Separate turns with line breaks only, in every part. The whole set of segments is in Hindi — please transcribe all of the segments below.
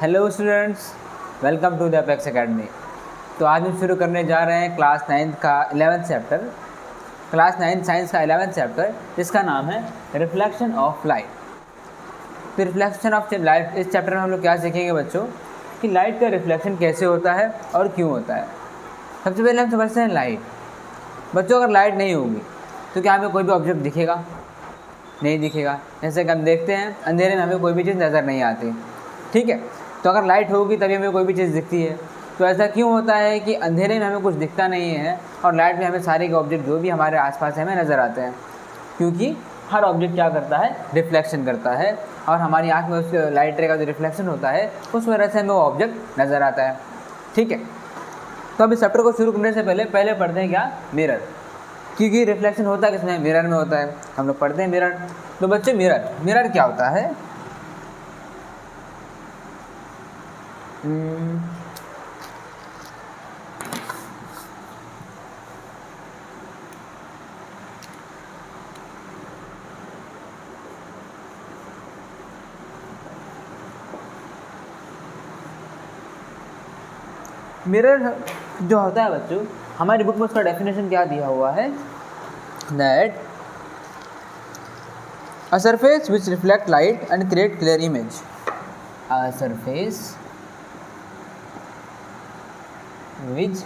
Hello students, welcome to the Apex Academy. तो आज हम शुरू करने जा रहे हैं क्लास 9 का 11th चैप्टर, क्लास 9 साइंस का 11th चैप्टर, जिसका नाम है रिफ्लेक्शन ऑफ लाइट। तो रिफ्लेक्शन ऑफ लाइट, इस चैप्टर में हम लोग क्या सीखेंगे बच्चों कि लाइट का रिफ्लेक्शन कैसे होता है और क्यों होता है। सबसे पहले हम समझते हैं लाइट। बच्चों, अगर लाइट नहीं होगी तो क्या हमें कोई भी ऑब्जेक्ट दिखेगा? नहीं दिखेगा। जैसे कि हम देखते हैं अंधेरे में हमें कोई भी चीज़ नज़र नहीं आती, ठीक है। तो अगर लाइट होगी तभी हमें कोई भी चीज़ दिखती है। तो ऐसा क्यों होता है कि अंधेरे में हमें कुछ दिखता नहीं है और लाइट में हमें सारे के ऑब्जेक्ट जो भी हमारे आसपास हमें नज़र आते हैं? क्योंकि हर ऑब्जेक्ट क्या करता है? रिफ्लेक्शन करता है, और हमारी आँख में उस लाइट रे का जो रिफ्लेक्शन होता है उस वजह से हमें वो ऑब्जेक्ट नज़र आता है, ठीक है। तो अब इस चैप्टर को शुरू करने से पहले पढ़ते हैं क्या? मिरर। क्योंकि रिफ्लेक्शन होता है किसमें? मिरर में होता है। हम लोग पढ़ते हैं मिरर। तो बच्चे, मिरर क्या होता है? मिरर जो होता है बच्चों, हमारी बुक में उसका डेफिनेशन क्या दिया हुआ है? That a surface which reflect light and create clear image. A surface which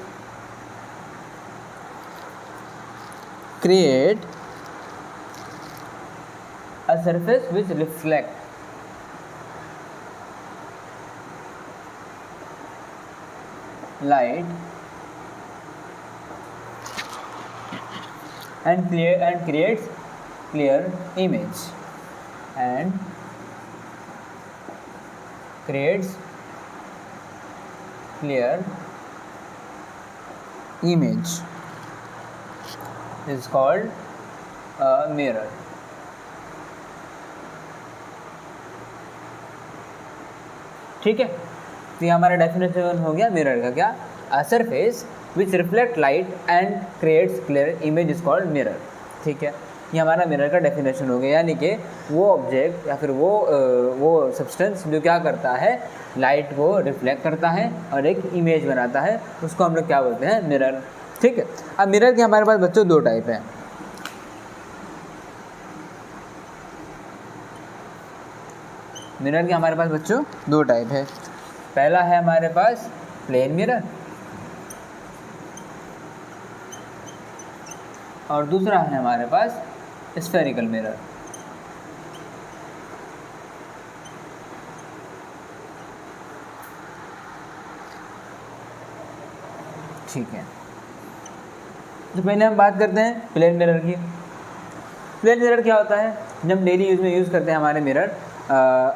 create a surface which reflect light and creates clear image and creates clear image is called a mirror, ठीक है। तो ये हमारा डेफिनेशन हो गया मिरर का। क्या? A surface which reflect light and creates clear image is called mirror, ठीक है। ये हमारा मिरर का डेफिनेशन हो गया, यानी कि वो ऑब्जेक्ट या फिर वो सब्सटेंस जो क्या करता है? लाइट को रिफ्लेक्ट करता है और एक इमेज बनाता है, उसको हम लोग क्या बोलते हैं? मिरर, ठीक है। अब मिरर के हमारे पास बच्चों दो टाइप हैं। मिरर के हमारे पास बच्चों दो टाइप है। पहला है हमारे पास प्लेन मिरर और दूसरा है हमारे पास स्फेरिकल मिरर, ठीक है। तो पहले हम बात करते हैं प्लेन मिरर की। प्लेन मिरर क्या होता है? जब डेली यूज़ में यूज़ करते हैं हमारे मिरर,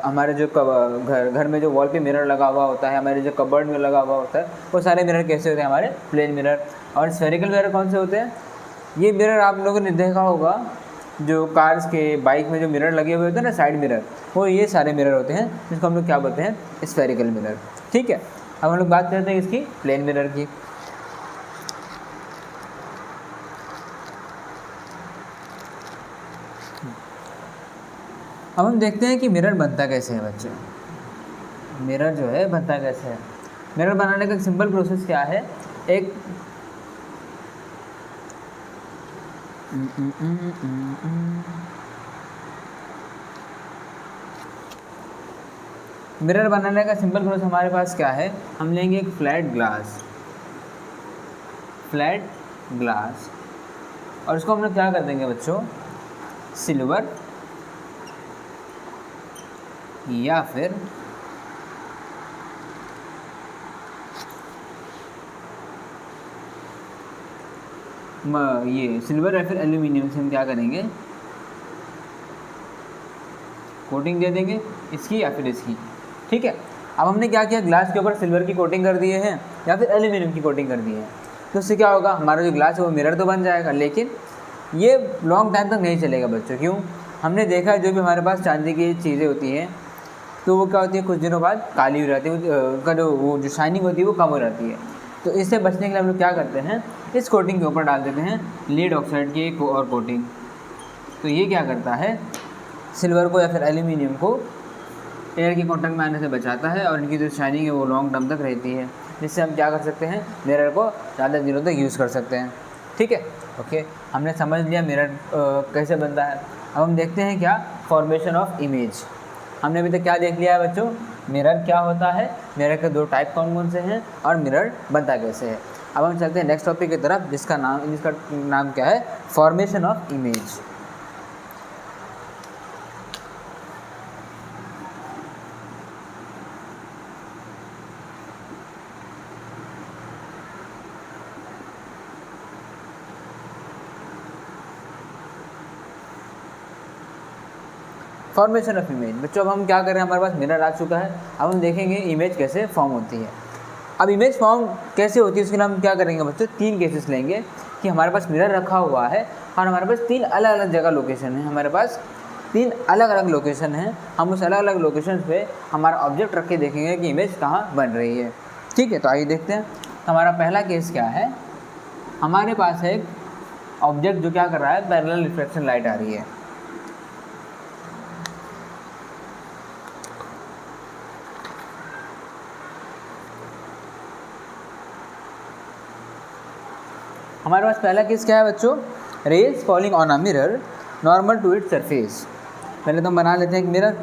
हमारे जो घर में जो वॉल पे मिरर लगा हुआ होता है, हमारे जो कबर्ड में लगा हुआ होता है, वो सारे मिरर कैसे होते हैं? हमारे प्लेन मिरर। और स्फेरिकल मिरर कौन से होते हैं? ये मिरर आप लोगों ने देखा होगा, जो कार्स के, बाइक में जो मिरर लगे हुए होते हैं ना, साइड मिरर, वो ये सारे मिरर होते हैं, जिसको हम लोग क्या बोलते हैं? स्फेरिकल मिरर, ठीक है। अब हम लोग बात करते हैं इसकी प्लेन मिरर की। अब हम देखते हैं कि मिरर बनता कैसे है बच्चों। मिरर जो है बनता कैसे है? मिरर बनाने का सिंपल प्रोसेस क्या है? एक मिरर बनाने का सिंपल प्रोसेस हमारे पास क्या है? हम लेंगे एक फ्लैट ग्लास और उसको हम लोग क्या कर देंगे बच्चों? सिल्वर या फिर ये सिल्वर या फिर एल्यूमिनियम से हम क्या करेंगे? कोटिंग दे देंगे, इसकी या फिर इसकी, ठीक है। अब हमने क्या किया? ग्लास के ऊपर सिल्वर की कोटिंग कर दिए हैं या फिर एल्यूमिनियम की कोटिंग कर दी है। तो उससे क्या होगा? हमारा जो ग्लास है वो मिरर तो बन जाएगा, लेकिन ये लॉन्ग टाइम तक नहीं चलेगा बच्चों। क्यों? हमने देखा है जो भी हमारे पास चांदी की चीज़ें होती हैं तो वो क्या होती है? कुछ दिनों बाद काली हो जाती है, उनका जो शाइनिंग होती है वो कम हो जाती है। तो इससे बचने के लिए हम लोग क्या करते हैं? इस कोटिंग के ऊपर डाल देते हैं लीड ऑक्साइड की एक और कोटिंग। तो ये क्या करता है? सिल्वर को या फिर एल्यूमिनियम को एयर के कॉन्टैक्ट में आने से बचाता है और इनकी जो शाइनिंग है वो लॉन्ग टर्म तक रहती है, जिससे हम क्या कर सकते हैं, मिरर को ज़्यादा दिनों तक यूज़ कर सकते हैं। ठीक है, ओके, हमने समझ लिया मिरर कैसे बनता है। अब हम देखते हैं क्या, फॉर्मेशन ऑफ इमेज। हमने अभी तक क्या देख लिया है बच्चों, मिरर क्या होता है, मिरर के दो टाइप कौन कौन से हैं और मिरर बनता कैसे है। अब हम चलते हैं नेक्स्ट टॉपिक की तरफ, जिसका नाम क्या है, formation of image. Formation of image. बच्चों अब हम क्या कर रहे हैं, हमारे पास मिरर आ चुका है, अब हम देखेंगे इमेज कैसे फॉर्म होती है। अब इमेज फॉर्म कैसे होती है उसके लिए हम क्या करेंगे बच्चों, 3 केसेस लेंगे कि हमारे पास मिरर रखा हुआ है और हमारे पास 3 अलग अलग जगह लोकेशन है, हमारे पास 3 अलग अलग लोकेशन है। हम उस अलग अलग लोकेशन पे हमारा ऑब्जेक्ट रख के देखेंगे कि इमेज कहाँ बन रही है। ठीक है, तो आइए देखते हैं। हमारा पहला केस क्या है, हमारे पास है एक ऑब्जेक्ट जो क्या कर रहा है, पैरेलल रिफ्लेक्शन लाइट आ रही है। हमारे पास पहला केस क्या है बच्चों, rays falling on a mirror normal to its surface. पहले तो हम बना लेते हैं एक मिरर,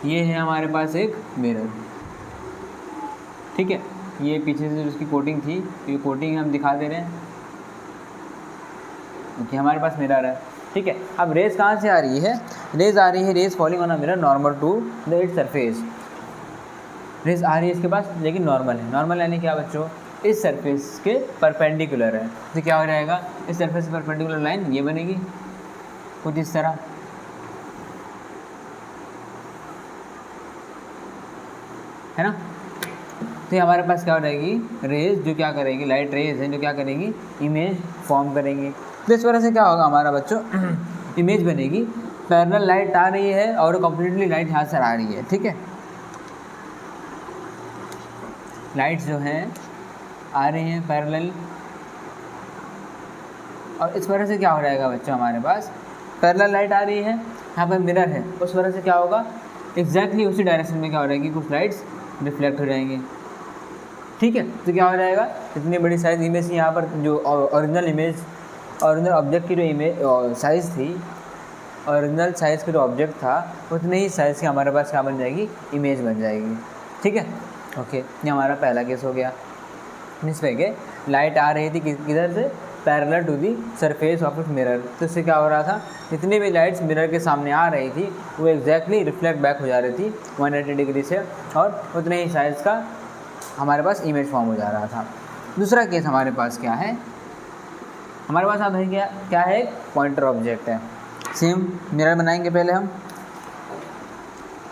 ये है हमारे पास एक मिरर। ठीक है, ये पीछे से उसकी कोटिंग थी, ये कोटिंग हम दिखा दे रहे हैं क्योंकि हमारे पास मिरर है। ठीक है, अब रेज कहाँ से आ रही है, रेज आ रही है, rays falling on a mirror normal to the its surface. Rays आ रही है इसके पास लेकिन नॉर्मल है, नॉर्मल यानी क्या बच्चों, इस सरफेस के परपेंडिकुलर है। तो क्या हो जाएगा, इस सरफेस से परपेंडिकुलर लाइन ये बनेगी कुछ इस तरह, है ना। तो हमारे पास क्या हो जाएगी, रेज जो क्या करेगी, लाइट रेज है जो क्या करेगी, इमेज फॉर्म करेंगी। तो इस वजह से क्या होगा हमारा बच्चों, इमेज बनेगी। पैरेलल लाइट आ रही है और कम्प्लीटली लाइट यहाँ से आ रही है। ठीक है, लाइट्स जो हैं आ रही हैं पैरेलल, और इस वजह से क्या हो जाएगा बच्चों, हमारे पास पैरेलल लाइट आ रही है, यहाँ पर मिरर है, उस वजह से क्या होगा, एग्जैक्टली उसी डायरेक्शन में क्या हो जाएगी, कुछ लाइट्स रिफ्लेक्ट हो जाएंगी। ठीक है, तो क्या हो जाएगा, इतनी बड़ी साइज़ इमेज यहाँ पर जो ओरिजिनल इमेज, ओरिजिनल ऑब्जेक्ट की जो इमेज साइज़ थी, ओरिजिनल साइज़ का जो ऑब्जेक्ट था उतने ही साइज़ की हमारे पास क्या बन जाएगी, इमेज बन जाएगी। ठीक है, ओके, ये हमारा पहला केस हो गया जिसमें कि लाइट आ रही थी किधर से, parallel to the surface of it mirror. तो इससे क्या हो रहा था, जितनी भी लाइट्स मिरर के सामने आ रही थी वो एग्जैक्टली रिफ्लेक्ट बैक हो जा रही थी 180 डिग्री से, और उतने ही साइज़ का हमारे पास इमेज फॉर्म हो जा रहा था। दूसरा केस हमारे पास क्या है, हमारे पास आप है क्या है, एक पॉइंटर ऑब्जेक्ट है। सेम मिरर बनाएंगे पहले हम,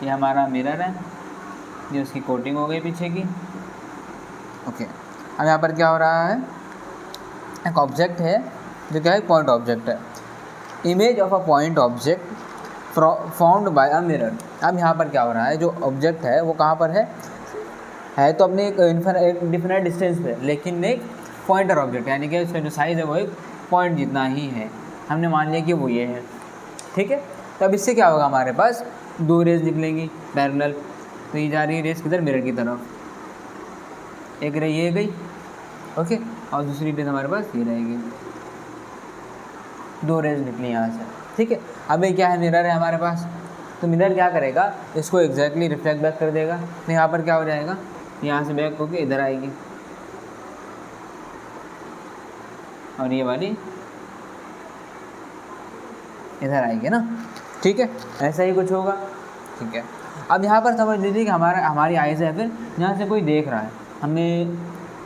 ये हमारा मिरर है, ये उसकी कोटिंग हो गई पीछे की। ओके, अब यहाँ पर क्या हो रहा है, एक ऑब्जेक्ट है जो क्या है, पॉइंट ऑब्जेक्ट है। Image of a point object formed by a mirror. अब यहाँ पर क्या हो रहा है, जो ऑब्जेक्ट है वो कहाँ पर है तो अपने एक डिफिनाइट डिस्टेंस पे, लेकिन एक पॉइंटर ऑब्जेक्ट यानी कि उसका जो साइज़ है वो एक पॉइंट जितना ही है। हमने मान लिया कि वो ये है। ठीक है, तो अब इससे क्या होगा, हमारे पास 2 रेज निकलेंगी पैरेलल। तो ये जा रही है रेज किधर, मिरर की तरफ, एक रे ये गई, ओके, और दूसरी रेज हमारे पास ये रहेगी, 2 रेज निकली यहाँ से। ठीक है, अब ये क्या है, मिरर है हमारे पास, तो मिरर क्या करेगा, इसको एग्जैक्टली रिफ्लेक्ट बैक कर देगा। तो यहाँ पर क्या हो जाएगा, यहाँ से बैक होके इधर आएगी और ये वाली इधर आएगी ना। ठीक है, ऐसा ही कुछ होगा। ठीक है, अब यहाँ पर समझ लीजिए कि हमारी आइज़ है, फिर यहाँ से कोई देख रहा है, हमने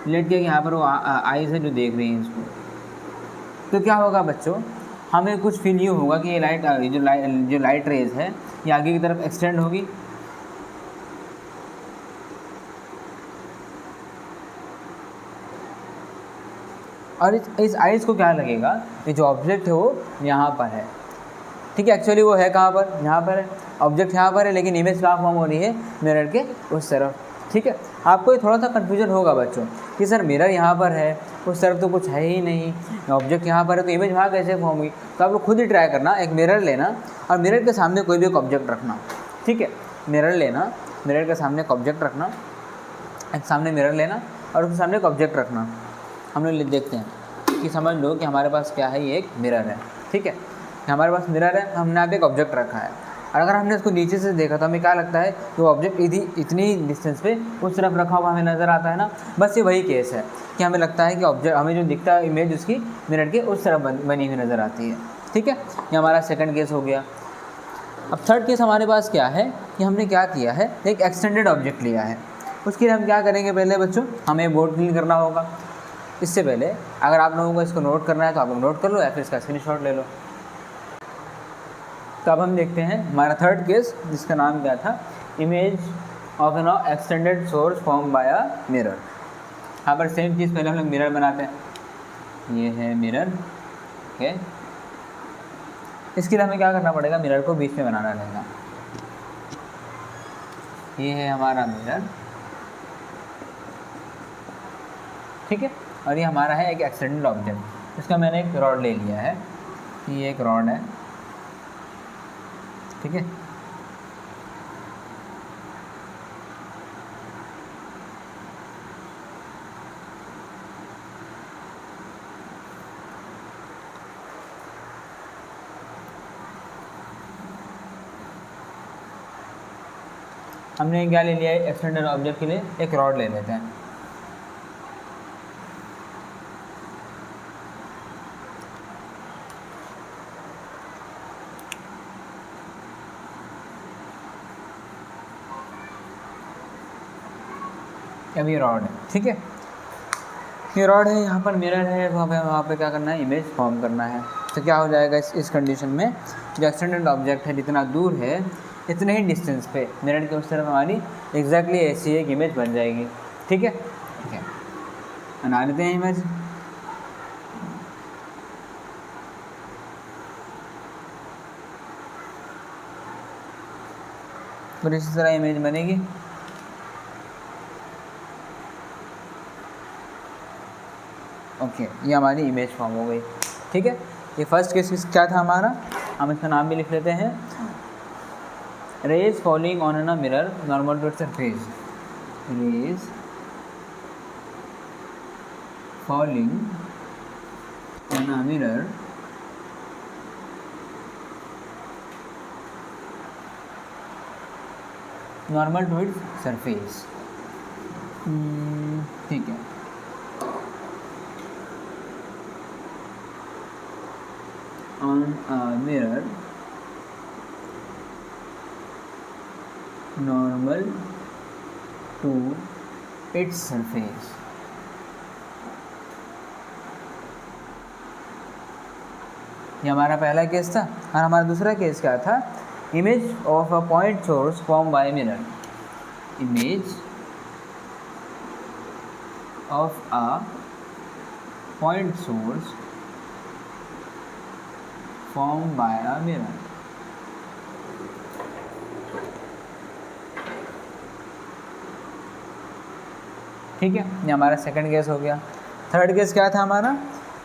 लेट किया कि यहाँ पर वो आइज़ है जो देख रही है इसको। तो क्या होगा बच्चों, हमें कुछ फील ये होगा कि ये जो लाइट रेज है ये आगे की तरफ एक्सटेंड होगी, और इस आइज़ को क्या लगेगा, ये जो ऑब्जेक्ट है वो यहाँ पर है। ठीक है, एक्चुअली वो है कहाँ पर, यहाँ पर है, ऑब्जेक्ट यहाँ पर है, लेकिन इमेज कहाँ फॉर्म हो रही है, मिरर के उस तरफ। ठीक है, आपको ये थोड़ा सा कन्फ्यूजन होगा बच्चों कि सर मिरर यहाँ पर है, उस तरफ तो कुछ है ही नहीं, ऑब्जेक्ट यहाँ पर है, तो इमेज वहाँ कैसे फॉर्म हुई। तो आप लोग खुद ही ट्राई करना, एक मिरर लेना और मिरर के सामने कोई भी एक ऑब्जेक्ट रखना। ठीक है, मिरर लेना, मिरर के सामने एक ऑब्जेक्ट रखना, एक सामने मिरर लेना और उसके सामने एक ऑब्जेक्ट रखना। हम लोग देखते हैं कि समझ लो कि हमारे पास क्या है, ये एक मिरर है, ठीक है, हमारे पास मिरर है, हमने यहाँ पे एक ऑब्जेक्ट रखा है, और अगर हमने इसको नीचे से देखा तो हमें क्या लगता है कि वो ऑब्जेक्ट इतनी डिस्टेंस पे उस तरफ रखा हुआ हमें नज़र आता है ना। बस ये वही केस है कि हमें लगता है कि ऑब्जेक्ट हमें जो दिखता है इमेज उसकी मिरर के उस तरफ बनी हुई नज़र आती है, ठीक है। ये हमारा सेकंड केस हो गया। अब थर्ड केस हमारे पास क्या है कि हमने क्या किया है, एक एक्सटेंडेड ऑब्जेक्ट लिया है। उसके लिए हम क्या करेंगे, पहले बच्चों हमें बोर्ड क्लीन करना होगा। इससे पहले अगर आप लोगों को इसको नोट करना है तो आप लोग नोट कर लो या फिर इसका स्क्रीनशॉट ले लो। तो अब हम देखते हैं हमारा थर्ड केस, जिसका नाम क्या था, image of N extended source form by a mirror. यहाँ पर सेम चीज़, पहले हम लोग मिरर बनाते हैं, ये है मिरर, ओके। इसके लिए हमें क्या करना पड़ेगा, मिरर को बीच में बनाना रहेगा। ये है हमारा मिरर, ठीक है, और ये हमारा है एक एक्सटेंडेड ऑब्जेक्ट। इसका मैंने एक रॉड ले लिया है, ये एक रॉड है, ठीक है। हमने क्या ले लिया है, एक्सटेंडेड ऑब्जेक्ट के लिए एक रॉड ले लेते हैं। अब ये रॉड है, ठीक है, ये रॉड है, यहाँ पर मिरर है, वहाँ पे क्या करना है, इमेज फॉर्म करना है। तो क्या हो जाएगा इस कंडीशन में, जो एक्सटेंडेड ऑब्जेक्ट है जितना दूर है इतने ही डिस्टेंस पे मिरर के उस तरफ हमारी एग्जैक्टली ऐसी एक इमेज बन जाएगी, ठीक है। ठीक है, बना लेते हैं इमेज। और इसी तरह इमेज बनेगी। ओके, ये हमारी इमेज फॉर्म हो गई, ठीक है। ये फर्स्ट केस क्या था हमारा, हम इसका नाम भी लिख लेते हैं, rays falling on an a mirror normal to its surface. Rays falling on a mirror normal to its surface, ठीक है। on a mirror normal to its surface। ये हमारा पहला केस था। और हमारा दूसरा केस क्या था, image of a point source form by mirror. Image of a point source formed by a mirror। ठीक है, ये हमारा सेकंड केस हो गया। थर्ड केस क्या था हमारा,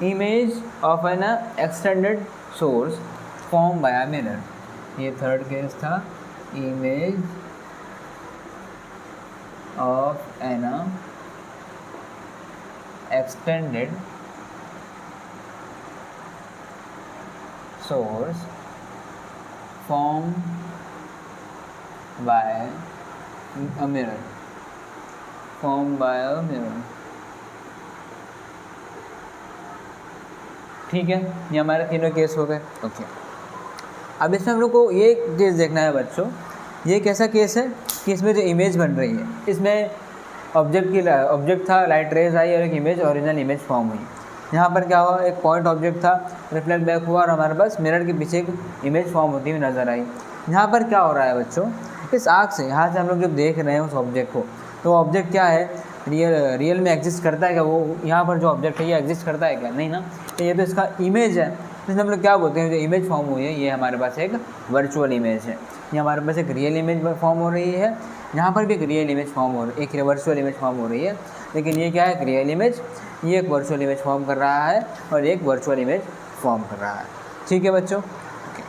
image of N extended source form by a mirror. ये थर्ड केस था, image of N extended source formed by a mirror, formed by a mirror। ठीक है, ये हमारे तीनों केस हो गए, ओके। अब इसमें हम लोग को ये केस देखना है बच्चों, ये कैसा केस है कि इसमें जो इमेज बन रही है, इसमें ऑब्जेक्ट था, लाइट रेज आई और एक इमेज, ओरिजिनल इमेज फॉर्म हुई। यहाँ पर क्या हुआ, एक पॉइंट ऑब्जेक्ट था, रिफ्लेक्ट बैक हुआ और हमारे पास मिरर के पीछे एक इमेज फॉर्म होती हुई नज़र आई। यहाँ पर क्या हो रहा है बच्चों, इस आँख से यहाँ से हम लोग जब देख रहे हैं उस ऑब्जेक्ट को, तो ऑब्जेक्ट क्या है, रियल में एग्जिस्ट करता है क्या, वो यहाँ पर जो ऑब्जेक्ट है ये एग्जिस्ट करता है क्या, नहीं ना। तो ये तो इसका इमेज है, इसमें हम लोग क्या बोलते हैं, जो इमेज फॉर्म हुई है ये हमारे पास एक वर्चुअल इमेज है। ये हमारे पास एक रियल इमेज फॉर्म हो रही है, यहाँ पर भी एक रियल इमेज फॉर्म हो रही है, एक वर्चुअल इमेज फॉर्म हो रही है, लेकिन ये क्या है, एक रियल इमेज, ये एक वर्चुअल इमेज फॉर्म कर रहा है और एक वर्चुअल इमेज फॉर्म कर रहा है। ठीक है बच्चों, ओके।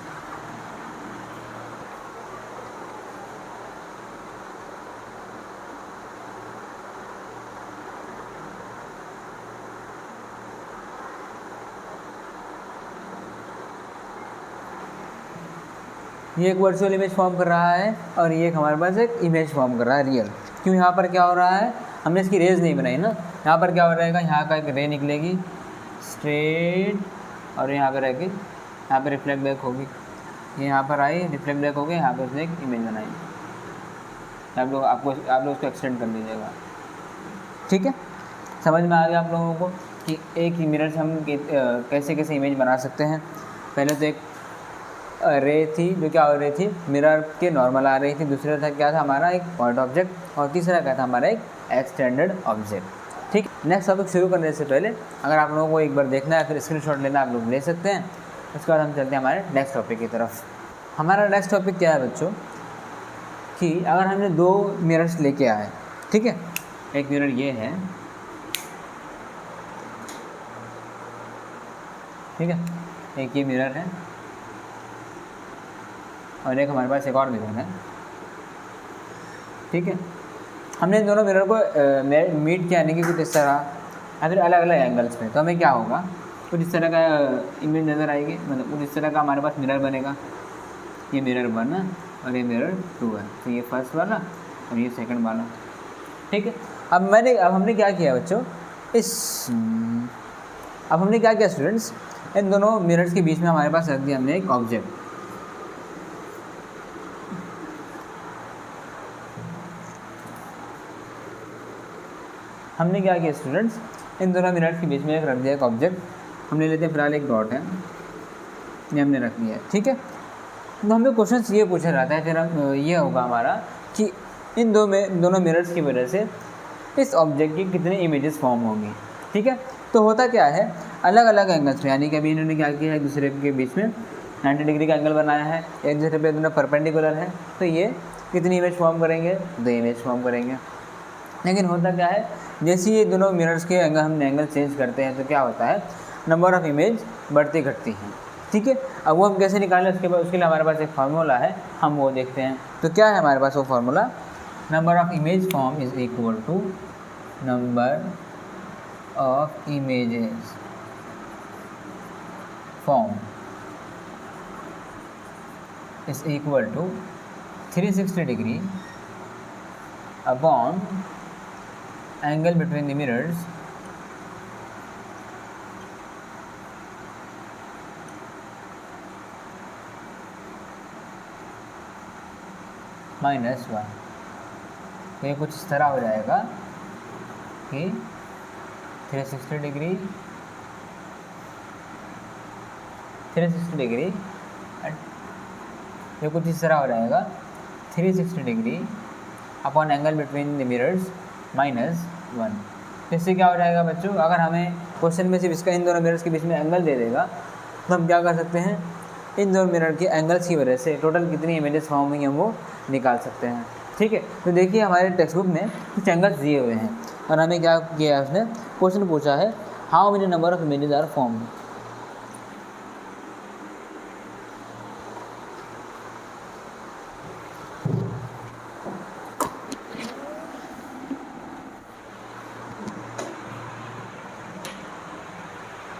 ये एक वर्चुअल इमेज फॉर्म कर रहा है और ये एक हमारे पास एक इमेज फॉर्म कर रहा है रियल। क्यों, यहाँ पर क्या हो रहा है, हमने इसकी रेज नहीं बनाई ना। यहाँ पर क्या हो रहेगा, यहाँ का एक रे निकलेगी स्ट्रेट और यहाँ पर रहेगी, यहाँ पर रिफ्लेक्ट बैक होगी, ये यहाँ पर आई रिफ्लेक्ट बैक होगी, यहाँ पर उसने एक इमेज बनाई। आप लोग उसको एक्सटेंड कर लीजिएगा। ठीक है, समझ में आ गया आप लोगों को कि एक ही मिरर से हम कैसे कैसे इमेज बना सकते हैं। पहले तो एक रे थी जो क्या हो रही थी, मिरर के नॉर्मल आ रही थी, दूसरा था क्या था हमारा एक पॉइंट ऑब्जेक्ट, और तीसरा क्या था हमारा एक एक्सटेंडेड ऑब्जेक्ट। ठीक, नेक्स्ट टॉपिक शुरू करने से पहले अगर आप लोगों को एक बार देखना है फिर स्क्रीनशॉट लेना आप लोग ले सकते हैं। उसके बाद हम चलते हैं हमारे नेक्स्ट टॉपिक की तरफ। हमारा नेक्स्ट टॉपिक क्या है बच्चों, कि अगर हमने दो मिरर्स लेके आए, ठीक है, एक मिरर ये है, ठीक है, एक ये मिरर है और एक हमारे पास एक और मिरर है। ठीक है, हमने इन दोनों मिरर को मीट किया, यानी कि कुछ इस तरह या फिर अलग अलग एंगल्स में, तो हमें क्या होगा, कुछ इस तरह का इमेज नज़र आएगी, मतलब कुछ इस तरह का हमारे पास मिरर बनेगा। ये मिरर 1 है और ये मिरर 2 है, तो ये फर्स्ट वाला और ये सेकंड वाला। ठीक है, अब हमने क्या किया बच्चों, अब हमने क्या किया स्टूडेंट्स, इन दोनों मिरर्स के बीच में हमारे पास रख दिया हमने एक ऑब्जेक्ट। हमने क्या किया स्टूडेंट्स, इन दोनों मिरर्स के बीच में एक रख दिया एक ऑब्जेक्ट। हमने लेते हैं फिलहाल एक डॉट है, ये हमने रख लिया है। ठीक है, तो हमें क्वेश्चन ये पूछा जाता है, फिर हम ये होगा हमारा कि इन दोनों मिरर्स की वजह से इस ऑब्जेक्ट की कितने इमेजेस फॉर्म होंगी। ठीक है, तो होता क्या है, अलग अलग एंगल्स में, यानी कि अभी इन्होंने क्या किया है, एक दूसरे के बीच में 90 डिग्री का एंगल बनाया है, एक दूसरे पे दोनों परपेंडिकुलर है, तो ये कितनी इमेज फॉर्म करेंगे, 2 इमेज फॉर्म करेंगे। लेकिन होता क्या है, जैसे ये दोनों मिरर्स के हमने एंगल चेंज करते हैं तो क्या होता है, नंबर ऑफ़ इमेज बढ़ती घटती हैं। ठीक है, अब वो हम कैसे निकालें, उसके लिए हमारे पास एक फार्मूला है, हम वो देखते हैं। तो क्या है हमारे पास वो formula, number of image form is equal to number of images form is equal to 360 degree upon angle between the mirrors -1। तो ये कुछ इस तरह हो जाएगा कि 360 डिग्री ये कुछ इस तरह हो जाएगा 360 degree upon angle between the mirrors -1। इससे क्या हो जाएगा बच्चों, अगर हमें क्वेश्चन में सिर्फ इसका इन दोनों मिरर्स के बीच में एंगल दे देगा तो हम क्या कर सकते हैं, इन दोनों मिरर के एंगल्स की वजह से टोटल कितनी इमेजेस फॉर्म हुई हम वो निकाल सकते हैं। ठीक है, तो देखिए हमारे टेक्स्ट बुक में कुछ एंगल्स दिए हुए हैं और हमें क्या किया है, उसने क्वेश्चन पूछा है how many number of images are form.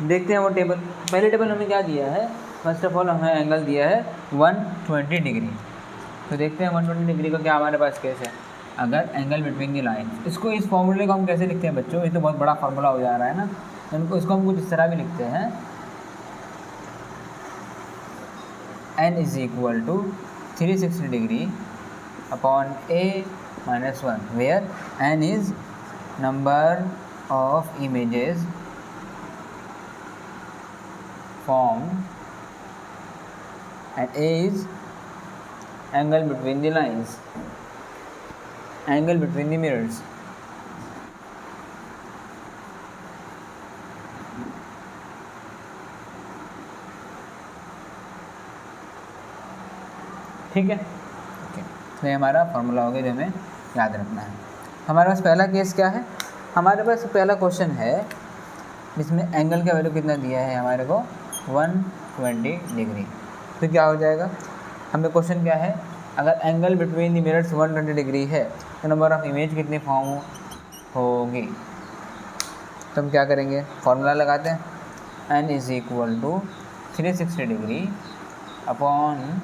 देखते हैं वो टेबल। पहले टेबल हमें क्या दिया है, फर्स्ट ऑफ ऑल हमें एंगल दिया है 120 डिग्री। तो देखते हैं 120 डिग्री का क्या हमारे पास केस है। अगर एंगल बिटवीन दी लाइन, इसको इस फॉर्मूले को हम कैसे लिखते हैं बच्चों, ये तो बहुत बड़ा फार्मूला हो जा रहा है ना, इसको हम कुछ इस तरह भी लिखते हैं, n is equal to 360 degree upon a-1, where n is number of images formed and A is angle between the lines, angle between the mirrors। ठीक है, ओके, तो ये हमारा फॉर्मूला हो गया जो हमें याद रखना है। हमारे पास पहला केस क्या है, हमारे पास पहला क्वेश्चन है जिसमें एंगल का वैल्यू कितना दिया है हमारे को 120 डिग्री। तो क्या हो जाएगा, हमें क्वेश्चन क्या है, अगर angle between the mirrors 120 degree है तो नंबर ऑफ इमेज कितनी फॉर्म होगी। तो हम क्या करेंगे, फॉर्मूला लगाते हैं, n is equal to 360 degree upon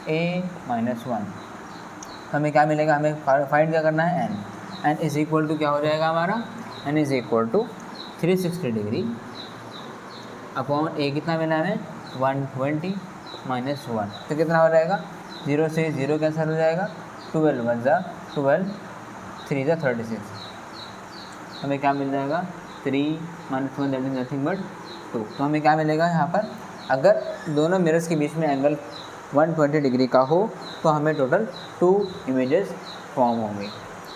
a minus 1। हमें क्या मिलेगा, हमें फाइंड क्या करना है, n इज इक्वल टू क्या हो जाएगा हमारा, n is equal to 360 degree upon a कितना मिला हमें 120 माइनस 1, तो कितना हो जाएगा, 0 से 0 कैंसिल हो जाएगा, 12 1 जा 12, 3 जा 36, हमें क्या मिल जाएगा 3 minus 1 that is nothing but 2। तो हमें क्या मिलेगा यहाँ पर, अगर दोनों मिरर्स के बीच में एंगल 120 डिग्री का हो तो हमें टोटल 2 इमेजेस फॉर्म होंगे,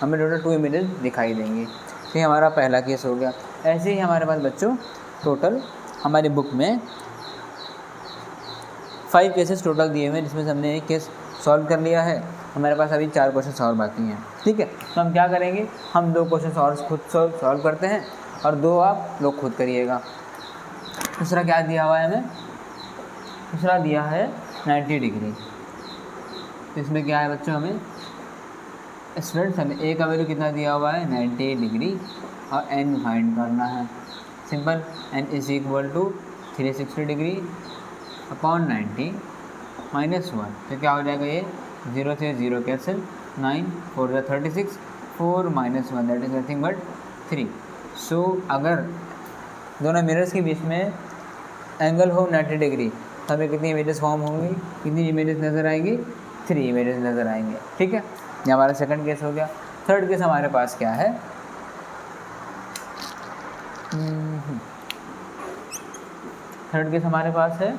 हमें टोटल 2 इमेजेस दिखाई देंगे। तो ये हमारा पहला केस हो गया। ऐसे ही हमारे पास बच्चों टोटल हमारी बुक में 5 केसेस टोटल दिए हुए हैं, जिसमें से हमने एक केस सॉल्व कर लिया है, हमारे पास अभी 4 क्वेश्चन और बाकी हैं। ठीक है, तो हम क्या करेंगे, हम 2 क्वेश्चन और खुद सॉल्व करते हैं और 2 आप लोग खुद करिएगा। दूसरा क्या दिया हुआ है हमें, दूसरा दिया है 90 डिग्री। तो इसमें क्या है बच्चों, हमें स्टूडेंट्स हमें ए का वैल्यू कितना दिया हुआ है 90 डिग्री और n फाइंड करना है। Simple, n is equal to 360 degree upon 90 minus 1, तो क्या हो जाएगा ये 0 से 0 कैंसिल, 9 4 जा 36, 4 minus 1 that is nothing but 3। सो अगर दोनों मिरर्स के बीच में एंगल हो 90 डिग्री तो हमें कितनी इमेजेस फॉर्म होंगी, कितनी इमेजेस नज़र आएंगी, 3 इमेजेस नज़र आएंगे। ठीक है, ये हमारा सेकंड केस हो गया। थर्ड केस हमारे पास क्या है, थर्ड केस हमारे पास है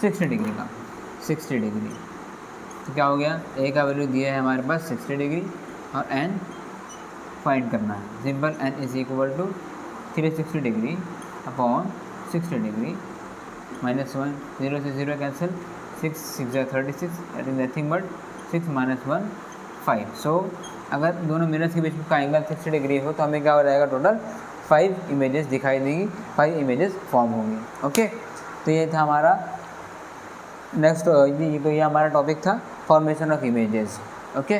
60 डिग्री का। 60 डिग्री तो क्या हो गया, ए का वैल्यू दिया है हमारे पास 60 डिग्री और n फाइंड करना है। Simple, n is equal to 360 degree upon 60 degree minus 1, 0 से 0 कैंसिल, 6 6 जा 36 that is nothing but 6 minus 1 5। So अगर दोनों मिरर्स के बीच का एंगल 60 डिग्री हो तो हमें क्या हो जाएगा, टोटल 5 इमेजेस दिखाई देंगी, 5 इमेजेस फॉर्म होंगी। ओके, तो ये था हमारा नेक्स्ट, तो ये हमारा टॉपिक था फॉर्मेशन ऑफ इमेजेस। ओके।